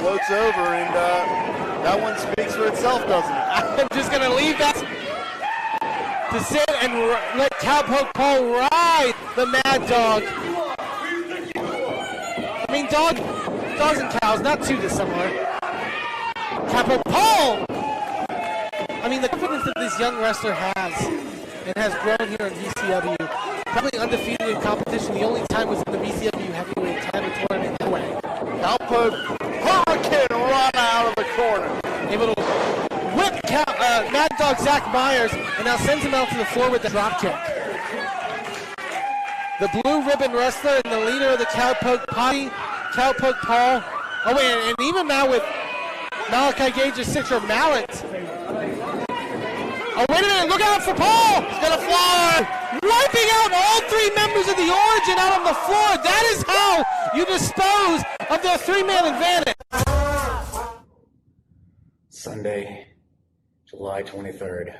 floats over, and that one speaks for itself, doesn't it? I'm just going to leave that to sit and let Cowpoke Paul ride the Mad Dog. I mean, dogs and cows, not too dissimilar. Cowpoke Paul! I mean, the confidence that this young wrestler has, and has grown here in VCW, probably undefeated in competition. The only time was in the VCW heavyweight title tournament anyway. Cowpoke hurricane run out of the corner. Able to whip Mad Dog Zach Myers, and now sends him out to the floor with the drop kick. The blue ribbon wrestler and the leader of the Cowpoke Paul. Oh wait, and even now with Malachi Gage's signature mallet. Oh wait a minute, look out for Paul! He's gonna fly! Wiping out all three members of the Origin out on the floor. That is how you dispose of their three-man advantage. Sunday, July 23rd.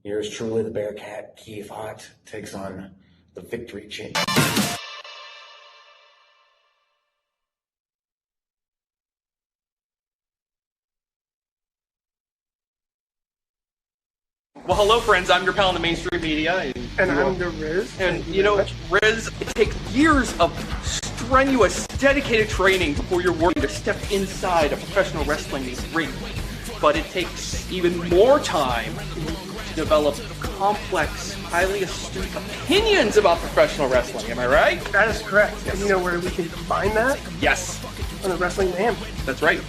Yours truly, the Bearcat, Keith Hott, takes on the Victory Champion. Well, hello, friends. I'm your pal in the mainstream media. And I'm the Riz. And, you know, Riz, it takes years of strenuous, dedicated training before you're worthy to step inside a professional wrestling ring. But it takes even more time to develop complex, highly astute opinions about professional wrestling. Am I right? That is correct. And you know where we can combine that? Yes. On the Wrestling Mayhem. That's right.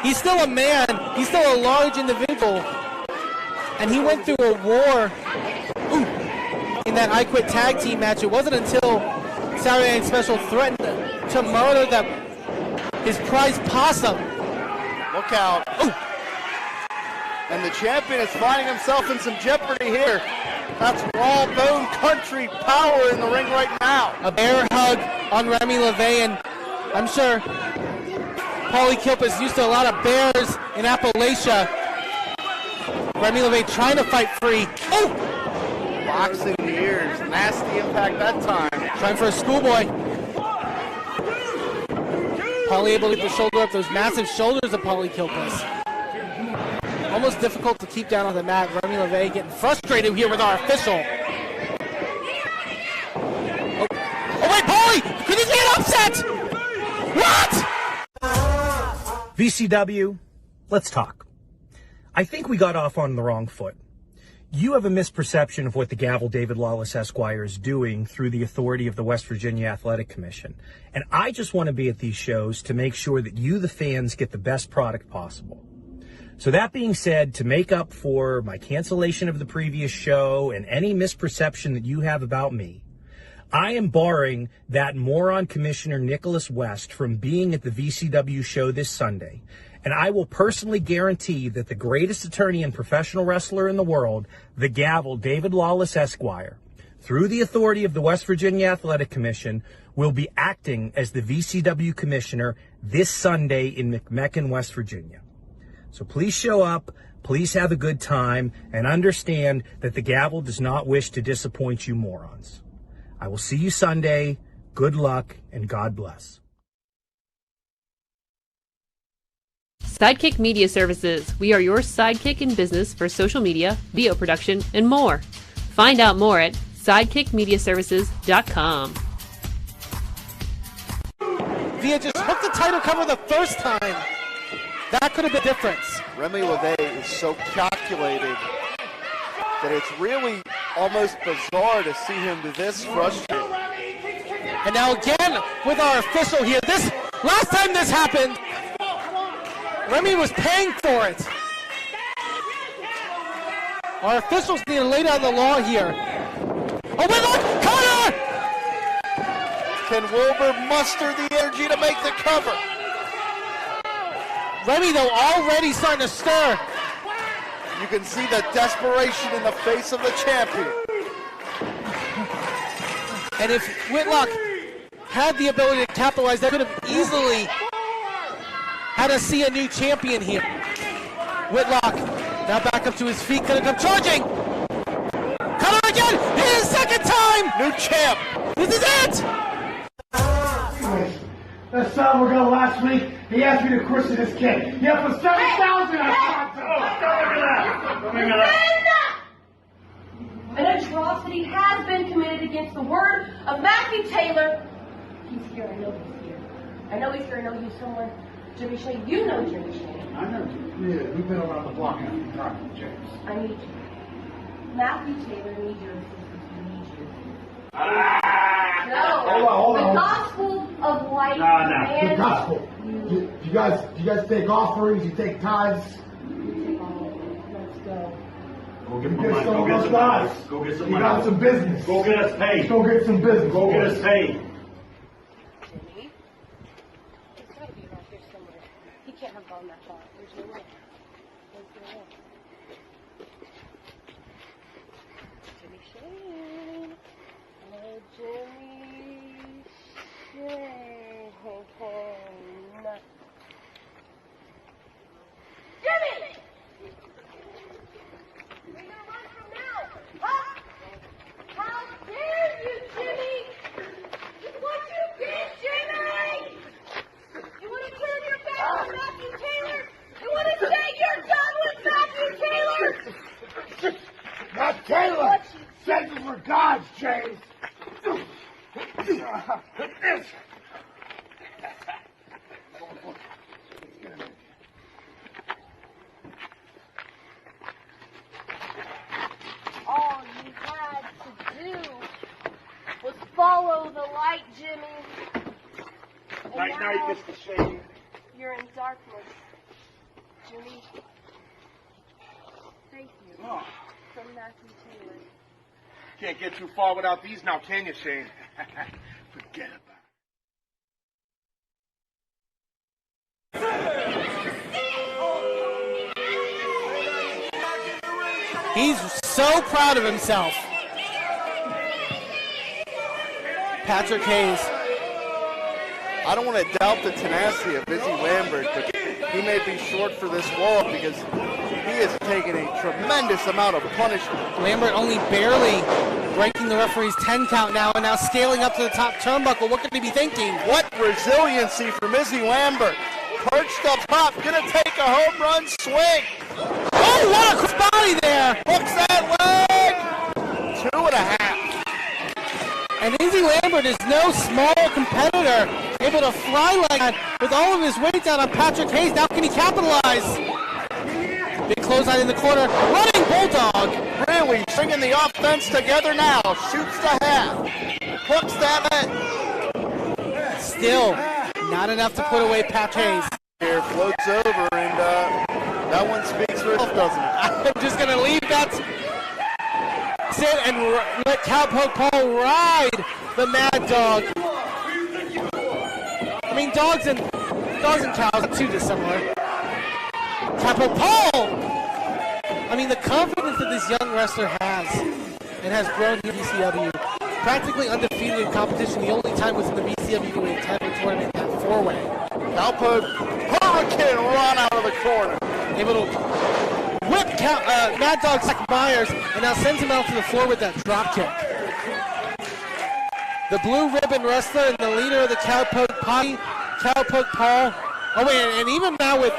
He's still a man. He's still a large individual. And he went through a war in that I Quit tag team match. It wasn't until Saturday Night Special threatened to murder his prized possum. Look out. Ooh. And the champion is finding himself in some jeopardy here. That's raw bone country power in the ring right now. A bear hug on Remy LeVay, and I'm sure Paulie Kilpa's used to a lot of bears in Appalachia. Remy LeVay trying to fight free. Oh! Boxing the ears. Nasty impact that time. Trying for a schoolboy. Paulie able to get the shoulder up. Those massive shoulders of Paulie Kilpa's. Almost difficult to keep down on the mat. Remy LeVay getting frustrated here with our official. Oh wait, Paulie! Could this be an upset? What? VCW, let's talk. I think we got off on the wrong foot. You have a misperception of what the Gavel David Lawless Esquire is doing through the authority of the West Virginia Athletic Commission. And I just want to be at these shows to make sure that you, the fans, get the best product possible. So that being said, to make up for my cancellation of the previous show and any misperception that you have about me, I am barring that moron Commissioner Nicholas West from being at the VCW show this Sunday, and I will personally guarantee that the greatest attorney and professional wrestler in the world, the Gavel David Lawless Esquire, through the authority of the West Virginia Athletic Commission, will be acting as the VCW Commissioner this Sunday in McMecken, West Virginia. So please show up, please have a good time, and understand that the Gavel does not wish to disappoint you morons. I will see you Sunday. Good luck, and God bless. Sidekick Media Services. We are your sidekick in business for social media, video production, and more. Find out more at sidekickmediaservices.com. Via just hooked the title cover the first time. That could have been the difference. Remy LeVay is so calculated that it's really almost bizarre to see him this frustrated. And now again with our official here. This last time this happened, Remy was paying for it. Our officials need to lay down the law here. Oh, wait, look! Connor! Can Wilbur muster the energy to make the cover? Remy, though, already starting to stir. You can see the desperation in the face of the champion. And if Whitlock had the ability to capitalize, they could have easily had us see a new champion here. Whitlock now back up to his feet, gonna come charging. Come on! again! His second time! New champ. This is it! That son we're going last week, he asked me to christen his kid. Yeah, for 7,000 I thought so. Look at that. An atrocity has been committed against the word of Matthew Taylor. He's here. I know he's here. I know he's here. I know he's somewhere. Jimmy Shane, you know Jimmy Shane. I know you. Yeah, we've been around the block a few times, James. I need you. Matthew Taylor needs your assistance. He needs you. No. Hold on. The gospel of light. The gospel. Do you guys take offerings? You take tithes? Let's go. Go get some money. Go get some money. Go get some money. You got some business. Go get us paid. Let's go get some business. Go get us paid. Jimmy? He's got to be around here somewhere. He can't have gone that far. There's no way. There's no way. Jimmy Shane. Oh, Jimmy Shane. Jimmy! Where are you gonna run from now? Huh? How dare you, Jimmy? It's what you did, Jimmy! You want to turn your back on Matthew Taylor? You want to say you're done with Matthew Taylor? Not Taylor! Senses were God's, James! All you had to do was follow the light, Jimmy. And Night, now Mr. Shane. you're in darkness, Jimmy. Thank you from Matthew Taylor. Can't get too far without these now, can you, Shane? Forget about it. He's so proud of himself. Patrick Hayes. I don't want to doubt the tenacity of Izzy Lambert, but he may be short for this wall because he has taken a tremendous amount of punishment. Lambert only barely breaking the referee's 10 count now, and now scaling up to the top turnbuckle. What could he be thinking? What resiliency from Izzy Lambert. Perched up top, gonna take a home run swing. Oh, what a quick body there! Hooks that leg. 2.5. And Izzy Lambert is no small competitor, able to fly like that with all of his weight down on Patrick Hayes. Now can he capitalize? Big clothesline in the corner, running Bulldog. Really stringing the offense together now. Shoots the half. Hooks that leg. Still not enough to put away Pat Hayes. Here floats over, and that one speaks for itself, doesn't it? I'm just going to leave that sit and let Cowpoke Paul ride the Mad Dog. I mean, dogs and cows are too dissimilar. Cowpoke Paul! I mean, the confidence that this young wrestler has and has grown here at VCW. Practically undefeated in competition. The only time was in the VCW in 10 tournament at 4-way. Cowpoke, hurricane run out of the corner. Able to whip Mad Dog Zach Myers and now sends him out to the floor with that drop kick. The blue ribbon wrestler and the leader of the Cowpoke Paul. Oh wait, and even now with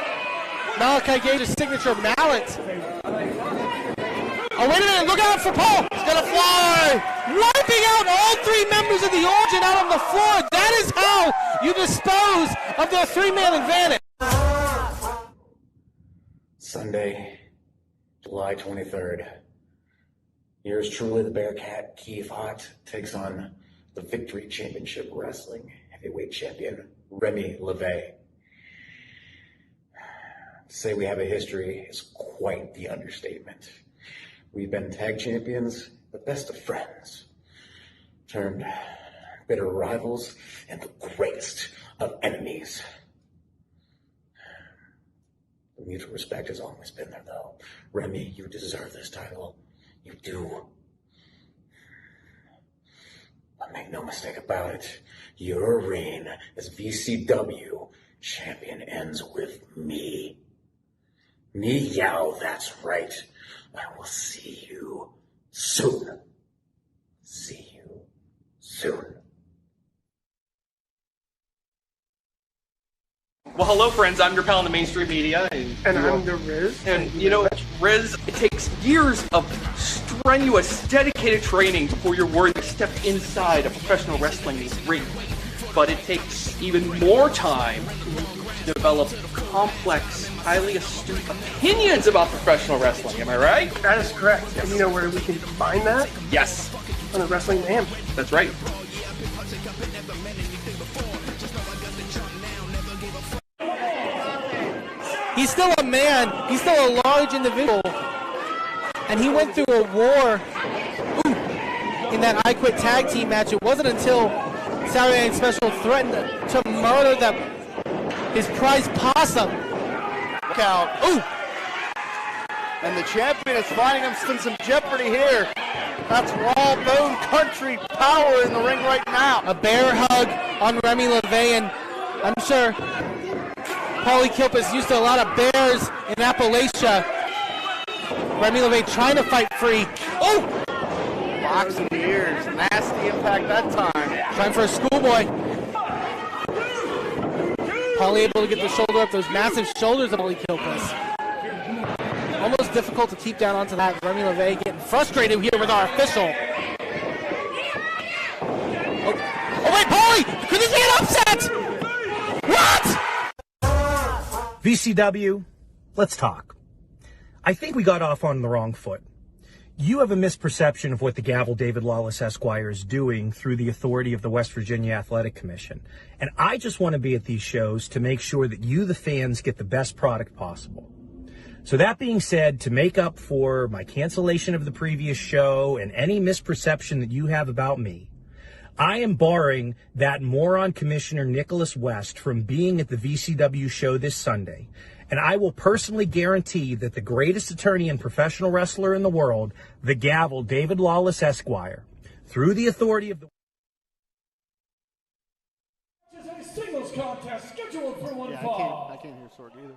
Malachi Gage's signature mallet. Oh wait a minute, look out for Paul. He's gonna fly. Wiping out all three members of the Origin out on the floor. That is how you dispose of their three-man advantage. Sunday, July 23rd. Yours truly, the Bearcat, Keith Hott, takes on the Victory Championship Wrestling Heavyweight Champion, Remy LeVay. To say we have a history is quite the understatement. We've been tag champions, the best of friends, turned bitter rivals, and the greatest of enemies. The mutual respect has always been there, though. Remy, you deserve this title. You do. But make no mistake about it, your reign as VCW champion ends with me. Me, Yao, that's right. I will see you soon. See you soon. Well, hello, friends. I'm your pal in the mainstream media. And I'm the Riz. And, you know, Riz, it takes years of strenuous, dedicated training before you're worthy to step inside a professional wrestling ring. But it takes even more time to develop complex, highly astute opinions about professional wrestling. Am I right? That is correct. And you know where we can find that? Yes. On the Wrestling Mayhem. That's right. He's still a man. He's still a large individual. And he went through a war in that I Quit tag team match. It wasn't until Saturday Night Special threatened to murder his prized possum. Count. Ooh! And the champion is finding himself in some jeopardy here. That's raw bone country power in the ring right now. A bear hug on Remy LeVay, and I'm sure Paulie Kilpa's used to a lot of bears in Appalachia. Remy LeVay trying to fight free. Oh! Box in the ears. Nasty impact that time. Trying for a schoolboy. Paulie able to get the shoulder up. Those massive shoulders of Paulie Kilpa's. Almost difficult to keep down onto that. Remy LeVay getting frustrated here with our official. Oh wait, Paulie! Could this be an upset? What? VCW, let's talk. I think we got off on the wrong foot. You have a misperception of what the Gavel David Lawless Esquire is doing through the authority of the West Virginia Athletic Commission. And I just want to be at these shows to make sure that you, the fans, get the best product possible. So that being said, to make up for my cancellation of the previous show and any misperception that you have about me, I am barring that moron Commissioner Nicholas West from being at the VCW show this Sunday. And I will personally guarantee that the greatest attorney and professional wrestler in the world, the Gavel David Lawless Esquire, through the authority of the... This is a singles contest scheduled for one fall. I can't hear Sorg either.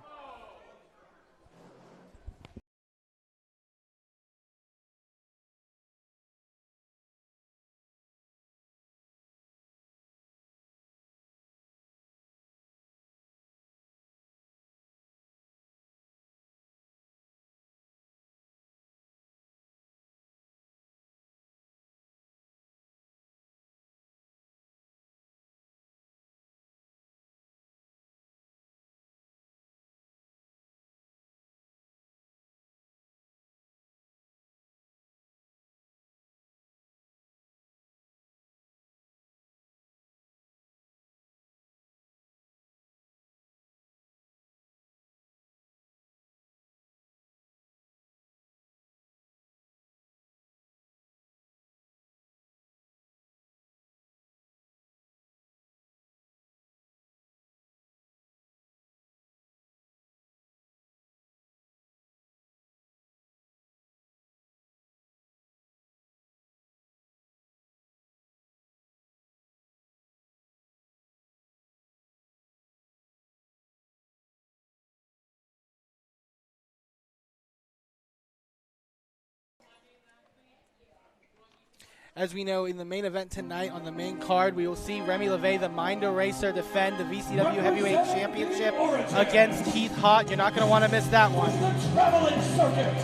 As we know, in the main event tonight on the main card, we will see Remy LeVay, the Mind Eraser, defend the VCW Heavyweight Championship against Keith Hott. You're not going to want to miss that one. The traveling circus,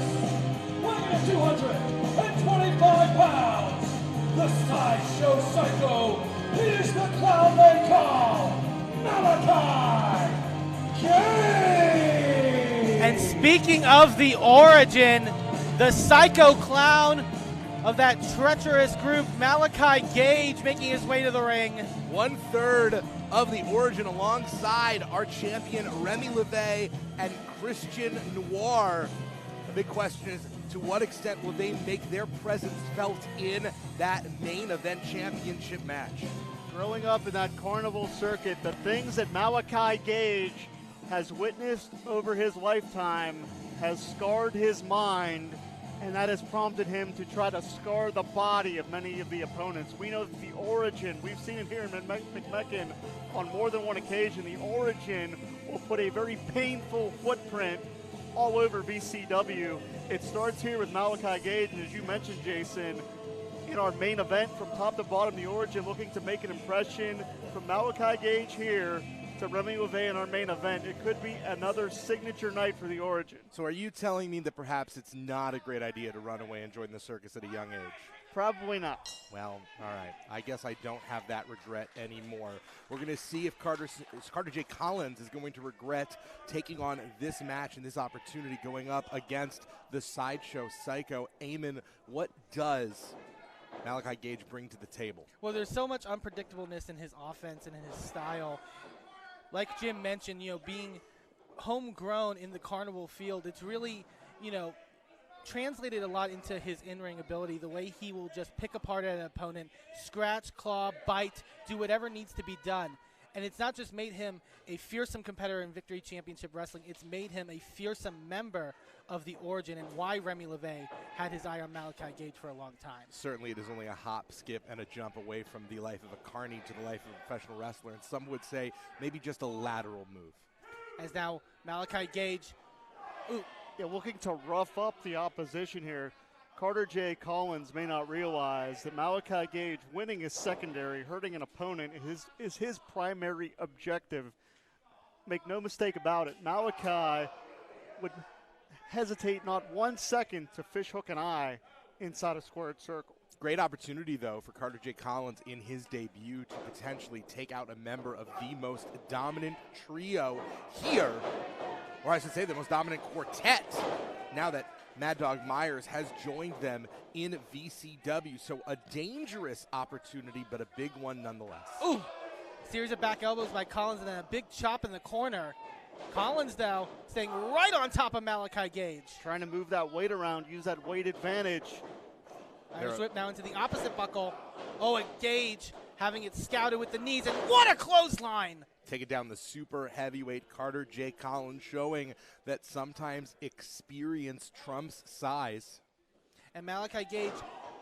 weighing at 225 pounds, the sideshow psycho, he's the clown they call Malachi Gage. And speaking of the origin, the psycho clown of that treacherous group, Malachi Gage, making his way to the ring. 1/3 of the origin alongside our champion Remy LeVay and Christian Noir. The big question is, to what extent will they make their presence felt in that main event championship match? Growing up in that carnival circuit, the things that Malachi Gage has witnessed over his lifetime has scarred his mind, and that has prompted him to try to scar the body of many of the opponents. We know that the origin, we've seen it here in McMecken on more than one occasion, the origin will put a very painful footprint all over VCW. It starts here with Malachi Gage, and as you mentioned, Jason, in our main event from top to bottom. The Origin looking to make an impression from Malachi Gage here to Remy LeVay in our main event. It could be another signature night for the Origin. So are you telling me that perhaps it's not a great idea to run away and join the circus at a young age? Probably not. Well, all right. I guess I don't have that regret anymore. We're going to see if Carter J. Collins is going to regret taking on this match and this opportunity going up against the Sideshow Psycho. Eamon, what does Malachi Gage bring to the table? Well, there's so much unpredictableness in his offense and in his style. Like Jim mentioned, being homegrown in the carnival field, it's really, translated a lot into his in-ring ability, the way he will just pick apart an opponent, scratch, claw, bite, do whatever needs to be done. And it's not just made him a fearsome competitor in Victory Championship Wrestling, it's made him a fearsome member of the Origin, and why Remy LeVay had his eye on Malachi Gage for a long time. Certainly it is only a hop, skip, and a jump away from the life of a carny to the life of a professional wrestler, and some would say maybe just a lateral move. As now Malachi Gage, looking to rough up the opposition here. Carter J. Collins may not realize that Malachi Gage winning is secondary, hurting an opponent is his primary objective. Make no mistake about it, Malachi would hesitate not 1 second to fishhook an eye inside a squared circle. Great opportunity, though, for Carter J. Collins in his debut to potentially take out a member of the most dominant trio here, or I should say the most dominant quartet, now that Mad Dog Myers has joined them in VCW. So a dangerous opportunity, but a big one nonetheless. Ooh! Series of back elbows by Collins and then a big chop in the corner. Collins now staying right on top of Malachi Gage. Trying to move that weight around, use that weight advantage. Irish whip now into the opposite buckle. Oh, and Gage having it scouted with the knees, and what a clothesline! Taking down the super heavyweight Carter J. Collins, showing that sometimes experience trumps size. And Malachi Gage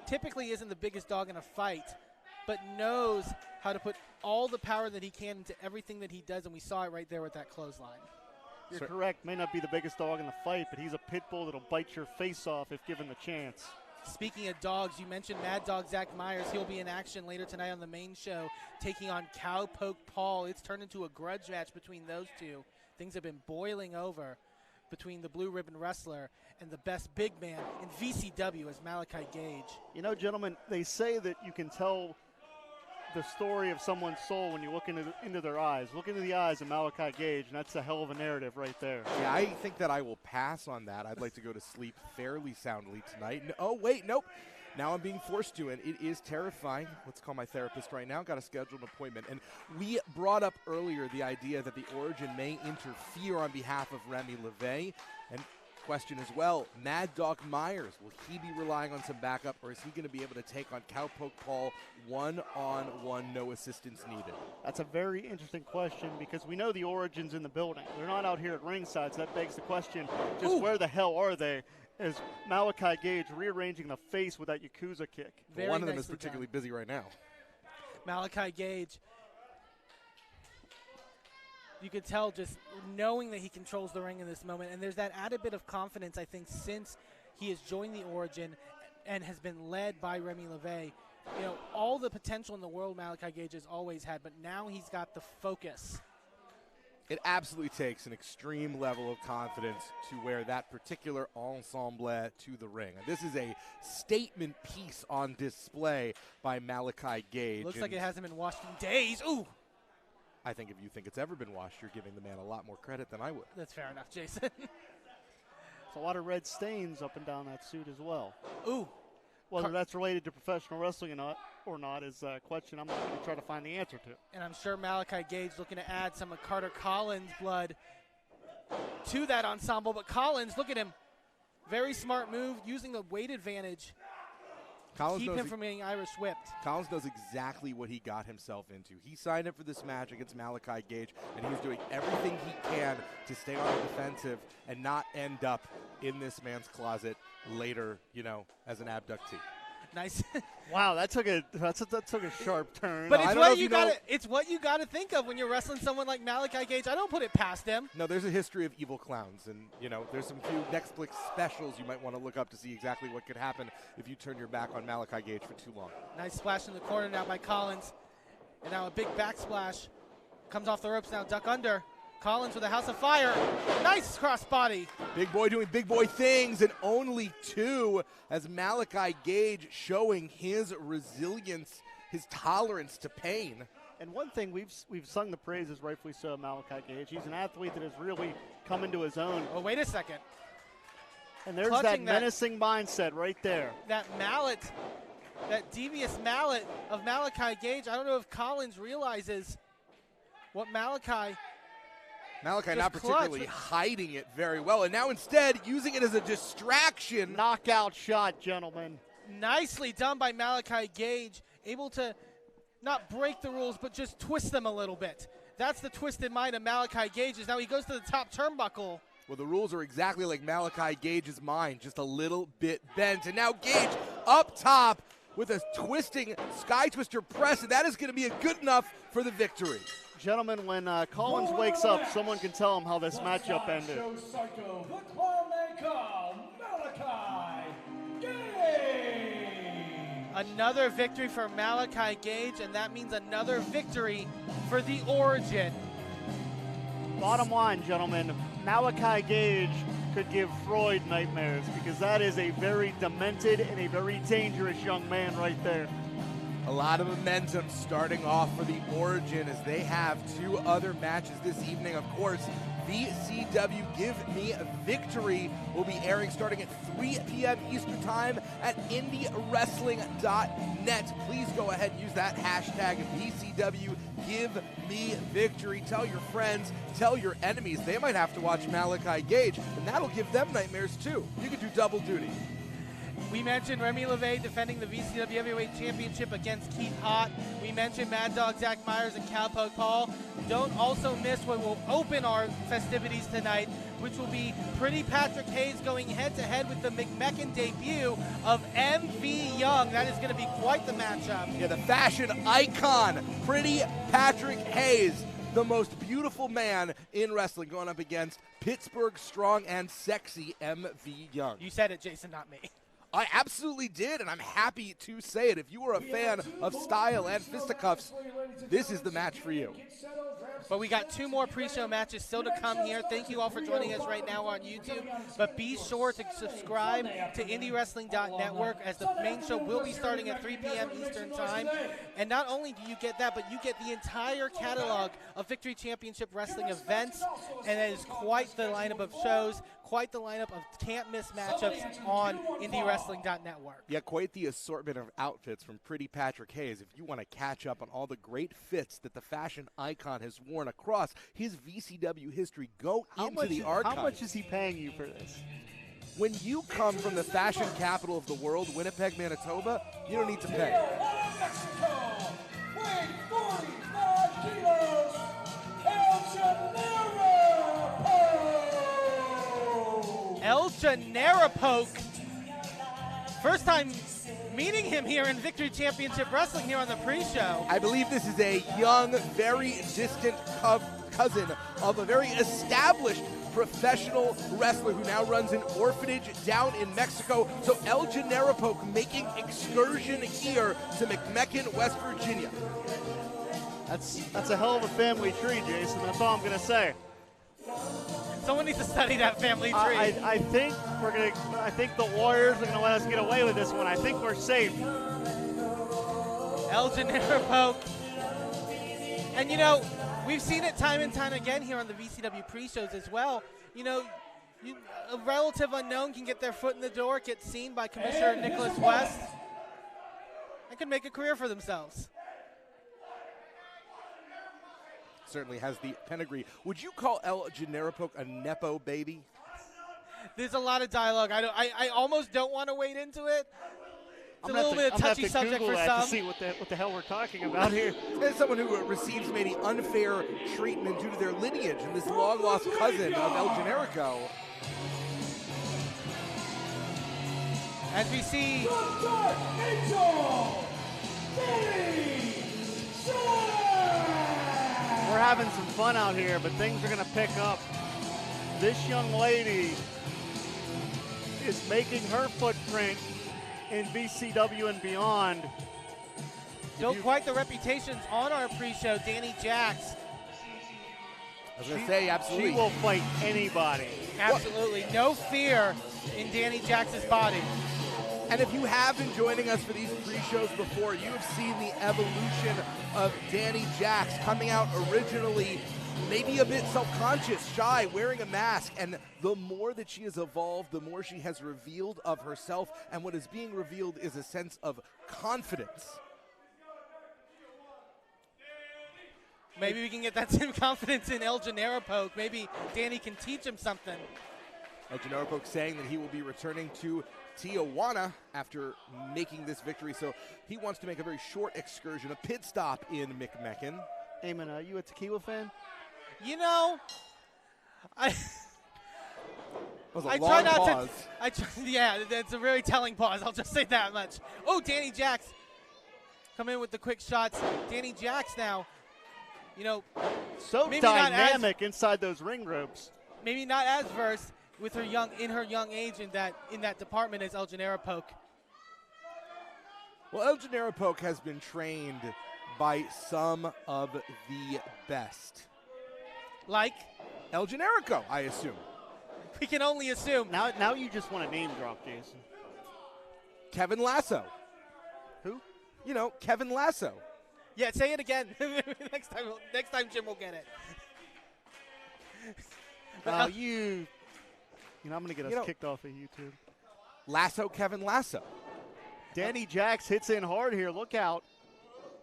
typically isn't the biggest dog in a fight, but knows how to put all the power that he can into everything that he does, and we saw it right there with that clothesline. You're correct. May not be the biggest dog in the fight, but he's a pit bull that'll bite your face off if given the chance. Speaking of dogs, you mentioned Mad Dog Zach Myers. He'll be in action later tonight on the main show, taking on Cowpoke Paul. It's turned into a grudge match between those two. Things have been boiling over between the Blue Ribbon Wrestler and the best big man in VCW as Malachi Gage. Gentlemen, they say that you can tell the story of someone's soul when you look into their eyes. Look into the eyes of Malachi Gage, and that's a hell of a narrative right there. Yeah, I think that I will pass on that. I'd like to go to sleep fairly soundly tonight. Oh, wait, nope. Now I'm being forced to, and it is terrifying. Let's call my therapist right now. Got to schedule an appointment. And we brought up earlier the idea that the Origin may interfere on behalf of Remy LeVay. And question as well, Mad Dog Myers, will he be relying on some backup, or is he going to be able to take on Cowpoke Paul one-on-one, no assistance needed? That's a very interesting question, because we know the Origin's in the building. They're not out here at ringside, so that begs the question, just where the hell are they? Is Malachi Gage rearranging the face with that Yakuza kick? Well, one of them is particularly busy right now. Malachi Gage, you could tell just knowing that he controls the ring in this moment, and there's that added bit of confidence, I think, since he has joined the Origin and has been led by Remy LeVay. All the potential in the world Malachi Gage has always had, but now he's got the focus. It absolutely takes an extreme level of confidence to wear that particular ensemble to the ring. And this is a statement piece on display by Malachi Gage. Looks like it hasn't been washed in days. Ooh! I think if you think it's ever been washed, you're giving the man a lot more credit than I would. That's fair enough, Jason. There's a lot of red stains up and down that suit as well. Ooh. Whether that's related to professional wrestling or not is a question I'm going to try to find the answer to. And I'm sure Malachi Gage looking to add some of Carter Collins' blood to that ensemble. But Collins, look at him. Very smart move, using the weight advantage. Keep him from being Irish whipped. Collins knows exactly what he got himself into. He signed up for this match against Malachi Gage, and he's doing everything he can to stay on the defensive and not end up in this man's closet later, as an abductee. Nice. Wow, that took a sharp turn. But it's what you got to think of when you're wrestling someone like Malachi Gage. I don't put it past him. No, there's a history of evil clowns, and there's some few Netflix specials you might want to look up to see exactly what could happen if you turn your back on Malachi Gage for too long. Nice splash in the corner now by Collins, and now a big backsplash comes off the ropes now. Duck under. Collins with a House of Fire. Nice crossbody. Big boy doing big boy things, and only 2 as Malachi Gage showing his resilience, his tolerance to pain. And one thing we've sung the praises, rightfully so, of Malachi Gage. He's an athlete that has really come into his own. Oh, wait a second. And there's that menacing mindset right there. That mallet, that devious mallet of Malachi Gage. I don't know if Collins realizes what Malachi not particularly hiding it very well, and now instead using it as a distraction. Knockout shot, gentlemen. Nicely done by Malachi Gage, able to not break the rules, but just twist them a little bit. That's the twisted mind of Malachi Gage. Now he goes to the top turnbuckle. Well, the rules are exactly like Malachi Gage's mind, just a little bit bent. And now Gage up top with a twisting Sky Twister press, and that is going to be good enough for the victory. Gentlemen, when Collins wakes up, someone can tell him how this matchup ended. Another victory for Malachi Gage, and that means another victory for the Origin. Bottom line, gentlemen, Malachi Gage could give Freud nightmares because that is a very demented and a very dangerous young man right there. A lot of momentum starting off for the Origin as they have 2 other matches this evening. Of course, VCW Give Me a Victory will be airing starting at 3 p.m. Eastern Time at IndyWrestling.net. Please go ahead and use that hashtag VCW Give Me Victory. Tell your friends, tell your enemies. They might have to watch Malachi Gage, and that'll give them nightmares too. You can do double duty. We mentioned Remy LeVay defending the VCW Heavyweight Championship against Keith Hott. We mentioned Mad Dog Zach Myers and Cowpoke Paul. Don't also miss what will open our festivities tonight, which will be Pretty Patrick Hayes going head-to-head with the McMecken debut of MV Young. That is going to be quite the matchup. Yeah, the fashion icon, Pretty Patrick Hayes, the most beautiful man in wrestling, going up against Pittsburgh strong and sexy MV Young. You said it, Jason, not me. I absolutely did, and I'm happy to say it. If you are a fan of style and fisticuffs, this is the match for you. But we got 2 more pre-show matches still to come here. Thank you all for joining us right now on YouTube. But be sure to subscribe to IndyWrestling.network as the main show will be starting at 3 p.m. Eastern Time. And not only do you get that, but you get the entire catalog of Victory Championship Wrestling events. And it is quite the lineup of shows, quite the lineup of can't-miss matchups on IndyWrestling.network. Yeah, quite the assortment of outfits from Pretty Patrick Hayes. If you want to catch up on all the great fits that the fashion icon has worn across his VCW history, go into the archives. How much is he paying you for this? When you come from the fashion capital of the world, Winnipeg, Manitoba, you don't need to pay. El Genera-poke. First time meeting him here in Victory Championship Wrestling here on the pre-show. I believe this is a young, very distant cousin of a very established professional wrestler who now runs an orphanage down in Mexico. So El Genera-poke making excursion here to McMecken, West Virginia. That's a hell of a family tree, Jason. That's all I'm going to say. Someone needs to study that family tree. I think the Warriors are gonna let us get away with this one. I think we're safe. El Genera-poke. And you know, we've seen it time and time again here on the VCW pre-shows as well. You know, a relative unknown can get their foot in the door, get seen by Commissioner Nicholas West, and can make a career for themselves. Certainly has the pedigree. Would you call El Genera-poke a Nepo baby? There's a lot of dialogue. I almost don't want to wade into it. It's a little bit of touchy subject for some. To see what the hell we're talking about here. As someone who receives maybe unfair treatment due to their lineage and this long-lost cousin of El Genera-poke. As we see, We're having some fun out here, but things are going to pick up. This young lady is making her footprint in VCW and beyond. built quite the reputations on our pre-show. Dani Jax. I was going to say, absolutely. She will fight anybody. Absolutely. No fear in Dani Jax's body. And if you have been joining us for these pre-shows before, you have seen the evolution of Dani Jax coming out originally maybe a bit self-conscious, shy, wearing a mask. And the more that she has evolved, the more she has revealed of herself. And what is being revealed is a sense of confidence. Maybe we can get that same confidence in El Genera-poke. Maybe Dani can teach him something. El Genera-poke saying that he will be returning to Tijuana after making this victory. So he wants to make a very short excursion, a pit stop in McMecken. Eamon, are you a tequila fan? You know, I try not pause. to. Yeah, that's a very telling pause. I'll just say that much. Oh, Dani Jax come in with the quick shots. Dani Jax now, you know, so dynamic inside those ring ropes. Maybe not as versed with her young age in that department as El Genera-poke. Well, El Genera-poke has been trained by some of the best. Like El Generico, I assume. We can only assume. Now you just want to name drop, Jason. Kevin Lasso. Who? You know, Kevin Lasso. Yeah, say it again. next time Jim will get it. I'm going to get us kicked off of YouTube. Lasso Kevin Lasso. Dani Jax hits in hard here. Look out.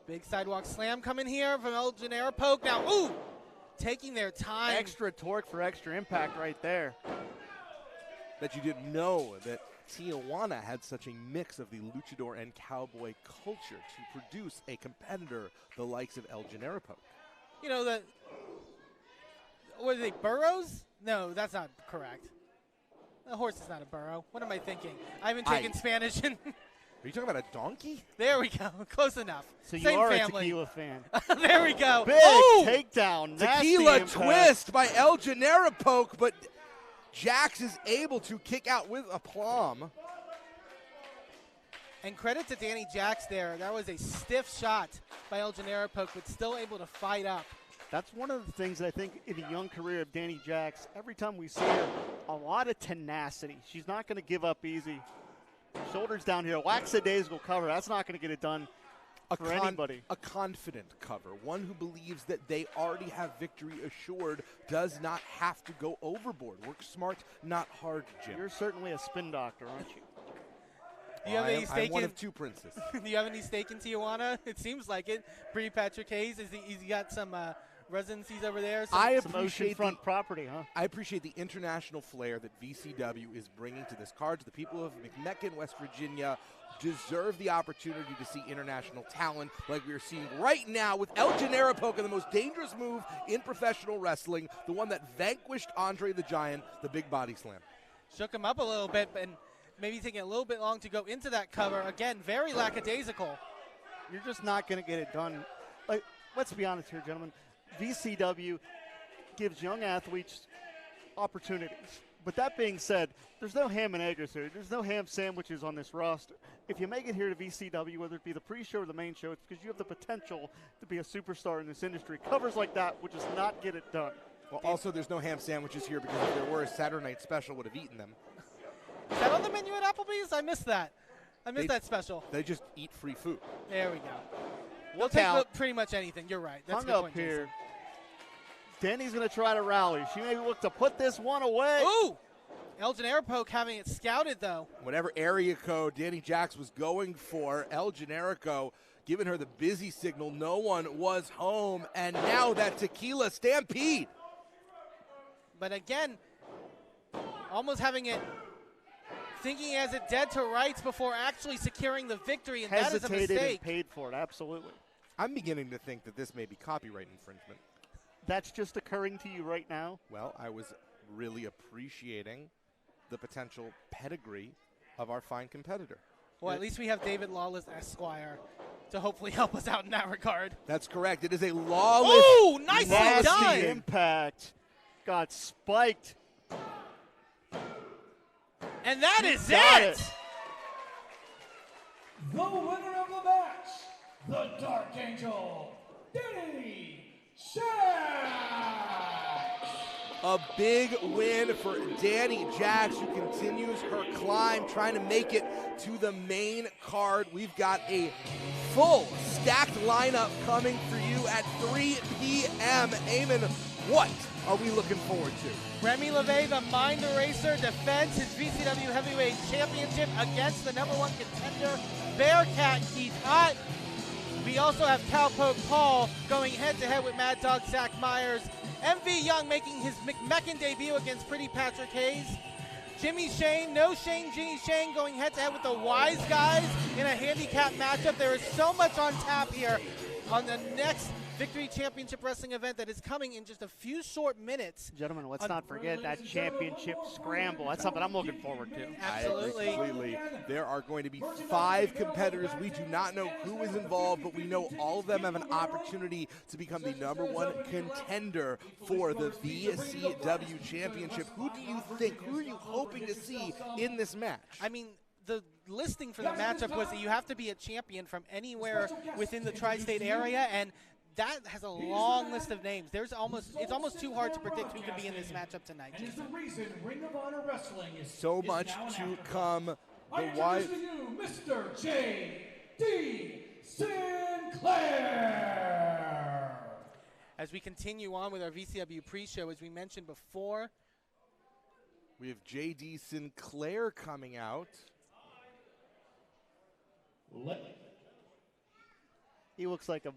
Big sidewalk slam coming here from El Genera-poke. Now, ooh, taking their time. Extra torque for extra impact right there. Bet you didn't know that Tijuana had such a mix of the luchador and cowboy culture to produce a competitor the likes of El Genera-poke. You know, what are they, burros? No, that's not correct. A horse is not a burro. What am I thinking? I haven't taken Spanish in. Are you talking about a donkey? There we go. Close enough. So you Same are family. a tequila fan. There we go. Big takedown. Tequila nasty twist by El Genera-poke, but Jax is able to kick out with aplomb. And credit to Dani Jax there. That was a stiff shot by El Genera-poke, but still able to fight up. That's one of the things that I think in the young career of Dani Jax, every time we see her, a lot of tenacity. She's not going to give up easy. Shoulders down here. Lackadaisical cover. That's not going to get it done for anybody. A confident cover. One who believes that they already have victory assured, does not have to go overboard. Work smart, not hard, Jim. You're certainly a spin doctor, aren't you? Do you have any stake I'm one of two princes. Do you have any stake in Tijuana? It seems like it. Patrick Hayes, he's got some residencies over there. I some oceanfront property, huh? I appreciate the international flair that VCW is bringing to this card. The people of McMecken, West Virginia, deserve the opportunity to see international talent like we are seeing right now with El Genera-poke, the most dangerous move in professional wrestling, the one that vanquished Andre the Giant, the big body slam. Shook him up a little bit, and maybe taking a little bit long to go into that cover. Again, very lackadaisical. You're just not going to get it done. Like, let's be honest here, gentlemen. VCW gives young athletes opportunities. But that being said, there's no ham and eggers here. There's no ham sandwiches on this roster. If you make it here to VCW, whether it be the pre-show or the main show, it's because you have the potential to be a superstar in this industry. Covers like that would just not get it done. Well, also, there's no ham sandwiches here because if there were, a Saturday Night Special would have eaten them. Is that on the menu at Applebee's? I missed that. I missed that special. They just eat free food. There we go. We'll Look take out. pretty much anything. You're right. That's Hung a good up point, here. Dani's going to try to rally. She may look to put this one away. Ooh! El Genera-poke having it scouted, though. Whatever area code Dani Jax was going for, El Generico giving her the busy signal. No one was home, and now that tequila stampede. But again, almost having it, thinking as it dead to rights before actually securing the victory, and that is a Hesitated mistake. and paid for it, absolutely. I'm beginning to think that this may be copyright infringement. That's just occurring to you right now? Well, I was really appreciating the potential pedigree of our fine competitor. Well, at least we have David Lawless Esquire to hopefully help us out in that regard. That's correct. It is a Lawless. Oh, nicely Nasty done. impact. Got spiked. And that is Got it. The winner of the match, the Dark Angel, Dani Jax. A big win for Dani Jax, who continues her climb, trying to make it to the main card. We've got a full stacked lineup coming for you at 3 p.m. Eamon, what are we looking forward to? Remy LeVay, the Mind Eraser, defends his VCW Heavyweight Championship against the #1 contender, Bearcat Keith Ott. We also have Cowpoke Paul going head-to-head with Mad Dog Zach Myers. MV Young making his McMecken debut against Pretty Patrick Hayes. Jimmy Shane, no Shane, Ginny Shane going head-to-head with the Wise Guys in a handicap matchup. There is so much on tap here on the next Victory Championship Wrestling event that is coming in just a few short minutes. Gentlemen, let's not forget that championship scramble. That's something I'm looking forward to. Absolutely. Completely. There are going to be 5 competitors. We do not know who is involved, but we know all of them have an opportunity to become the #1 contender for the VCW Championship. Who do you think, who are you hoping to see in this match? I mean, the listing for the matchup was that you have to be a champion from anywhere within the tri-state area, and that has a long list of names. It's almost too hard to predict who could be in this matchup tonight. And it's the reason Ring of Honor Wrestling is So much to come. The introduce to you, Mr. J.D. Sinclair. As we continue on with our VCW pre-show, as we mentioned before, we have J.D. Sinclair coming out. He looks like a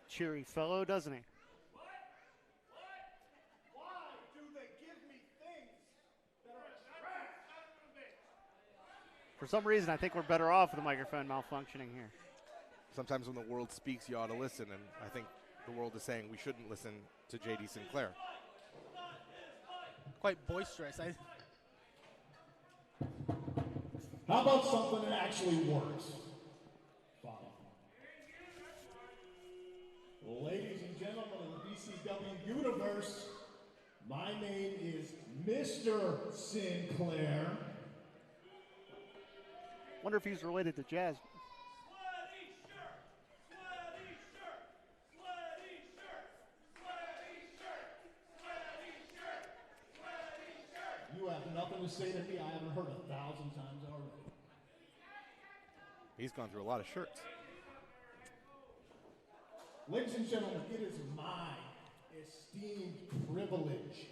cheery fellow, doesn't he? For some reason, I think we're better off with the microphone malfunctioning here. Sometimes when the world speaks, you ought to listen, and I think the world is saying we shouldn't listen to J.D. Sinclair. quite boisterous. How about something that actually works? Ladies and gentlemen of the VCW universe, my name is Mr. Sinclair. Wonder if he's related to Jazz. You have nothing to say to me I haven't heard 1,000 times already. He's gone through a lot of shirts. Ladies and gentlemen, it is my esteemed privilege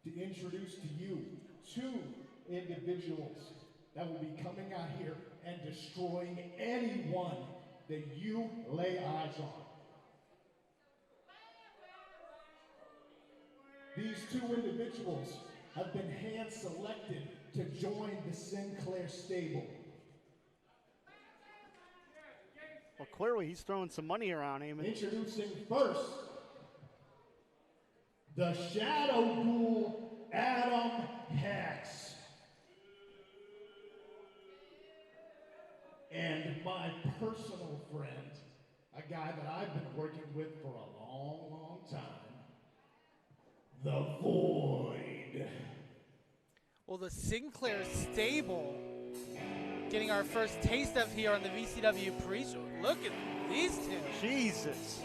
to introduce to you two individuals that will be coming out here and destroying anyone that you lay eyes on. These two individuals have been hand-selected to join the Sinclair stable. Well, clearly he's throwing some money around him. Introducing first, the Shadow Ghoul, Adam Hex. And my personal friend, a guy that I've been working with for a long, long time, the Void. Well, the Sinclair stable getting our first taste of here on the VCW pre-show. Look at these two. Jesus.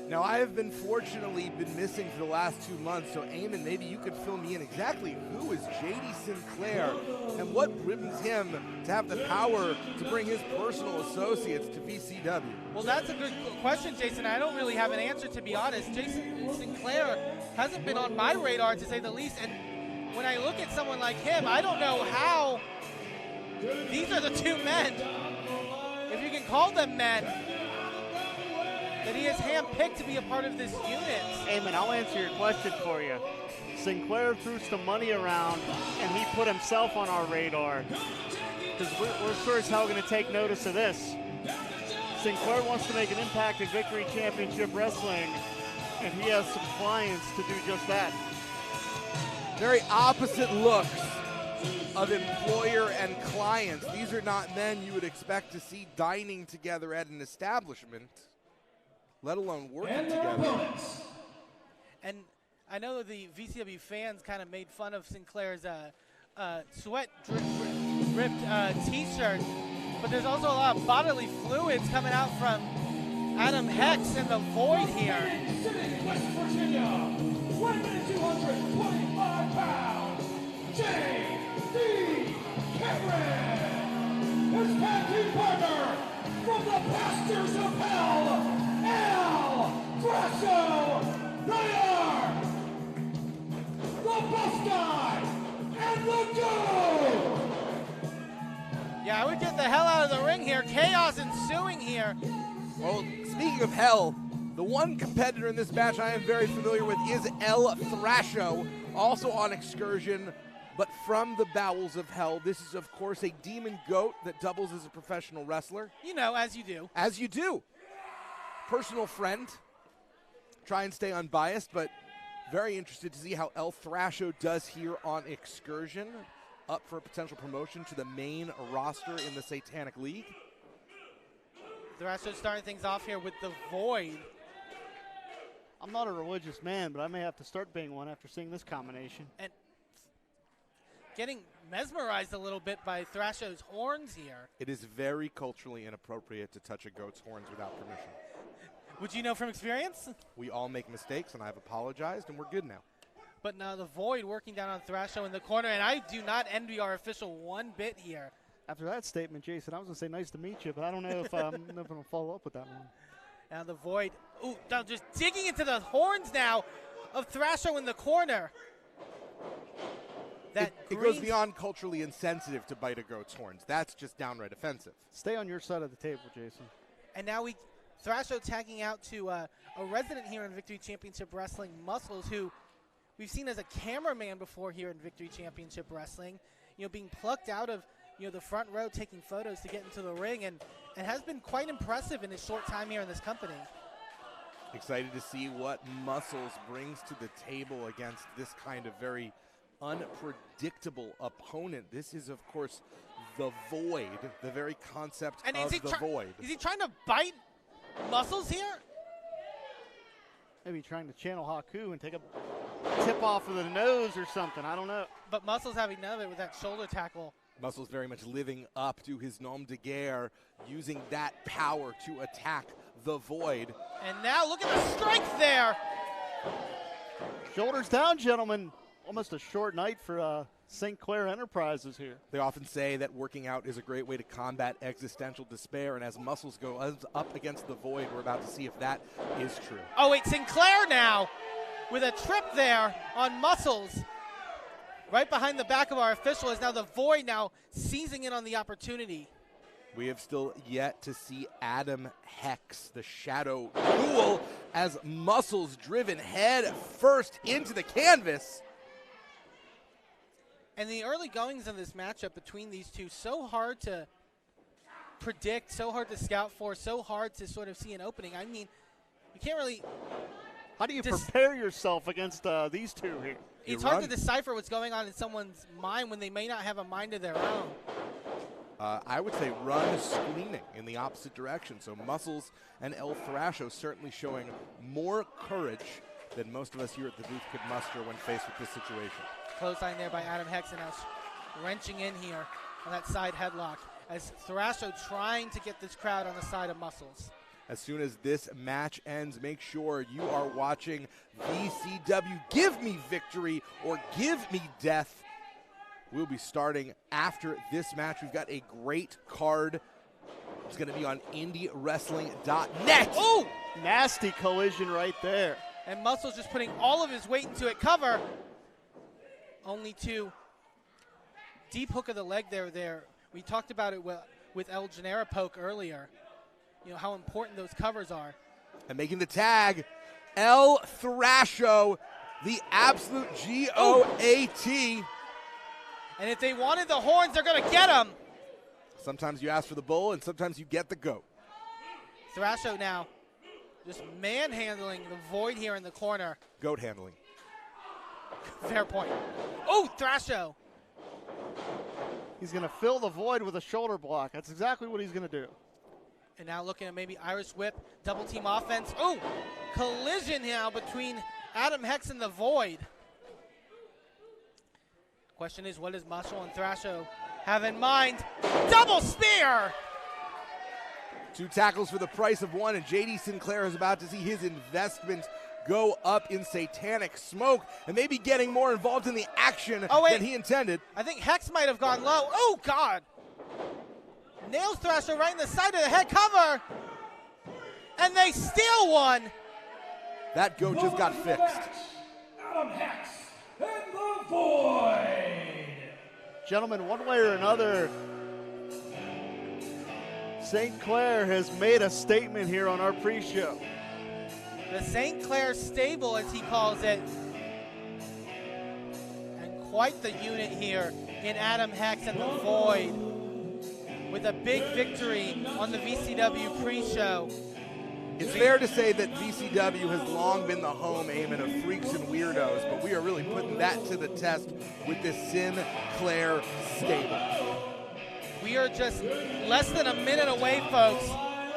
Now, I have fortunately been missing for the last 2 months, so Eamon, maybe you could fill me in exactly who is J.D. Sinclair and what brings him to have the power to bring his personal associates to VCW? Well, that's a good question, Jason. I don't really have an answer, to be honest. Jason Sinclair hasn't been on my radar, to say the least, and when I look at someone like him, I don't know how these are the two men, if you can call them men, that he has handpicked to be a part of this unit. Eamon, I'll answer your question for you. Sinclair threw some money around, and he put himself on our radar. Because we're sure as hell going to take notice of this. Sinclair wants to make an impact in Victory Championship Wrestling, and he has some clients to do just that. Very opposite looks of employer and clients. These are not men you would expect to see dining together at an establishment, let alone working together. And I know the VCW fans kind of made fun of Sinclair's sweat-ripped T-shirt, but there's also a lot of bodily fluids coming out from Adam Hex and the Void here. West Virginia, 1 minute 225 pounds, J.D. Cameron. His tag team partner from the pastures of hell, Thrasho. They are the Bus Guy and the Dude. Yeah, I would get the hell out of the ring here. Chaos ensuing here. Well, speaking of hell, the one competitor in this match I am very familiar with is El Thrasho, also on Excursion, but from the bowels of hell. This is, of course, a demon goat that doubles as a professional wrestler. You know, as you do. As you do. Personal friend. Try and stay unbiased, but very interested to see how El Thrasho does here on Excursion. Up for a potential promotion to the main roster in the Satanic League. Thrasho starting things off here with the Void. I'm not a religious man, but I may have to start being one after seeing this combination. And getting mesmerized a little bit by Thrasho's horns here. It is very culturally inappropriate to touch a goat's horns without permission. Would you know from experience? We all make mistakes, and I've apologized, and we're good now. But now the Void working down on Thrasho in the corner, and I do not envy our official one bit here. After that statement, Jason, I was going to say nice to meet you, but I don't know if I'm going to follow up with that one. Now the Void, ooh, now just digging into the horns now of Thrasho in the corner. It goes beyond culturally insensitive to bite a goat's horns. That's just downright offensive. Stay on your side of the table, Jason. And now Thrasho tagging out to a resident here in Victory Championship Wrestling, Muscles, who we've seen as a cameraman before here in Victory Championship Wrestling, being plucked out of, the front row taking photos to get into the ring, and has been quite impressive in his short time here in this company. Excited to see what Muscles brings to the table against this kind of very unpredictable opponent. This is, of course, the Void, the very concept of the Void. Is he trying to bite Muscles here? Maybe trying to channel Haku and take a tip off of the nose or something. I don't know. But Muscles having none of it with that shoulder tackle. Muscles very much living up to his nom de guerre, using that power to attack the Void. And now look at the strength there. Shoulders down, gentlemen. Almost a short night for Sinclair Enterprises here. They often say that working out is a great way to combat existential despair, and as Muscles go up against the Void, we're about to see if that is true. Oh, wait, Sinclair now with a trip there on Muscles. Right behind the back of our official is now the Void now seizing in on the opportunity. We have still yet to see Adam Hex, the Shadow Duel, as Muscles driven head first into the canvas. And the early goings of this matchup between these two, so hard to predict, so hard to scout for, so hard to sort of see an opening. I mean, you can't really... How do you prepare yourself against these two here? It's hard to decipher what's going on in someone's mind when they may not have a mind of their own. I would say run screaming in the opposite direction. So Muscles and El Thrasho certainly showing more courage than most of us here at the booth could muster when faced with this situation. Close line there by Adam Hex, and now wrenching in here on that side headlock as Thrasho trying to get this crowd on the side of Muscles. As soon as this match ends, make sure you are watching VCW. Give me victory or give me death. We'll be starting after this match. We've got a great card. It's going to be on IndyWrestling.us. Oh! Nasty collision right there. And Muscles just putting all of his weight into it. Cover. Only to deep hook of the leg there. We talked about it with El Genera-poke earlier. How important those covers are. And making the tag, El Thrasho, the absolute G-O-A-T. And if they wanted the horns, they're going to get them. Sometimes you ask for the bull, and sometimes you get the goat. Thrasho now just manhandling the Void here in the corner. Goat handling. Fair point. Oh, Thrasho. He's going to fill the void with a shoulder block. That's exactly what he's going to do. And now looking at maybe Irish whip, double team offense. Oh, collision now between Adam Hex and the Void. Question is, what does Marshall and Thrasho have in mind? Double spear! 2 tackles for the price of 1, and JD Sinclair is about to see his investment go up in satanic smoke and maybe getting more involved in the action than he intended. I think Hex might have gone low. Oh, God. Nails Thrasho right in the side of the head cover. And they steal one. That goat just got fixed. Adam Hex and the Void. Gentlemen, one way or another, St. Clair has made a statement here on our pre-show. The St. Clair stable, as he calls it. And quite the unit here in Adam Hex and the Void, with a big victory on the VCW pre-show. It's fair to say that VCW has long been the home aiming of freaks and weirdos, but we are really putting that to the test with this Sinclair stable. We are just less than a minute away, folks,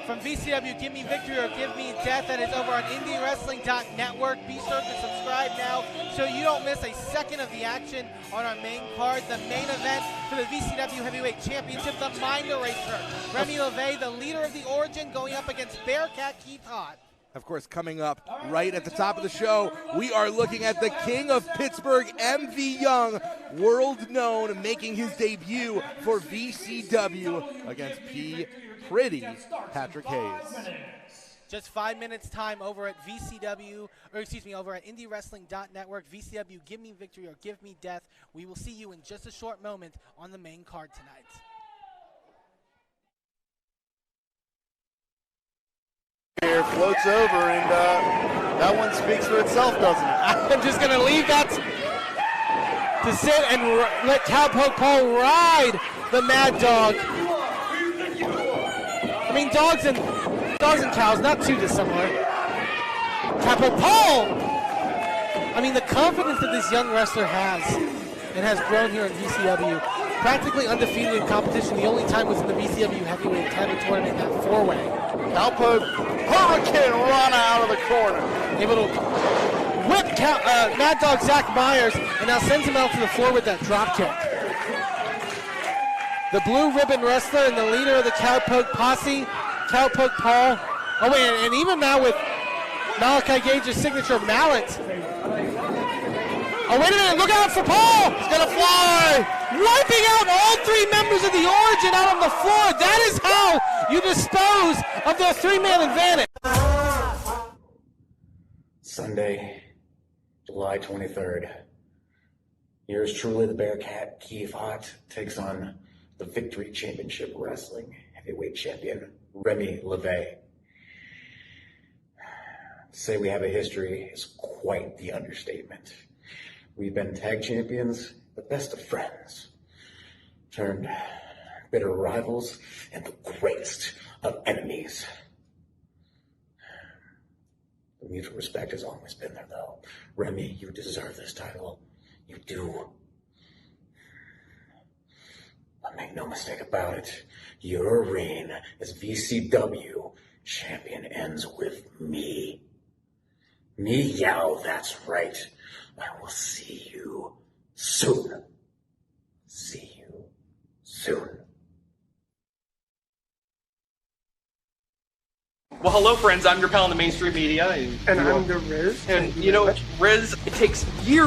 from VCW Give Me Victory or Give Me Death. That is over on IndyWrestling.network. Be sure to subscribe now so you don't miss a second of the action on our main card. The main event for the VCW Heavyweight Championship, the Mind Eraser. Remy LeVay, the leader of the Origin, going up against Bearcat Keith Hott. Of course, coming up right at the top of the show, we are looking at the King of Pittsburgh, MV Young, world known, making his debut for VCW against Pretty Patrick Hayes. Just 5 minutes time over at over at IndyWrestling.network. VCW Give Me Victory or Give Me Death. We will see you in just a short moment on the main card tonight. Here floats over, and that one speaks for itself, doesn't it? I'm just going to leave that to sit and let Cowpoke Paul ride the Mad Dog. I mean, dogs and cows, not too dissimilar. Cowpoke Paul! I mean, the confidence that this young wrestler has and has grown here in VCW, practically undefeated in competition. The only time was in the VCW Heavyweight Title Tournament, that 4-way. Cowpoke Hurricane Rana out of the corner. Able to whip Mad Dog Zach Myers and now sends him out to the floor with that drop kick. The blue ribbon wrestler and the leader of the Cowpoke posse, Cowpoke Paul. Oh wait, and even now with Malachi Gage's signature mallet. Oh wait a minute, look out for Paul! He's gonna fly! Wiping out all 3 members of the Origin out on the floor. That is how you dispose of their 3-man advantage. Sunday, July 23rd. Yours truly, the Bearcat Keith Hott, takes on the Victory Championship Wrestling Heavyweight Champion, Remy LeVay. To say we have a history is quite the understatement. We've been tag champions, the best of friends, turned bitter rivals and the greatest of enemies. The mutual respect has always been there, though. Remy, you deserve this title. You do. But make no mistake about it, your reign as VCW champion ends with me. Me, Yao, that's right. I will see you soon. See you soon. Well, hello, friends. I'm your pal in the mainstream media. And I'm the Riz. And, you know, Riz, it takes years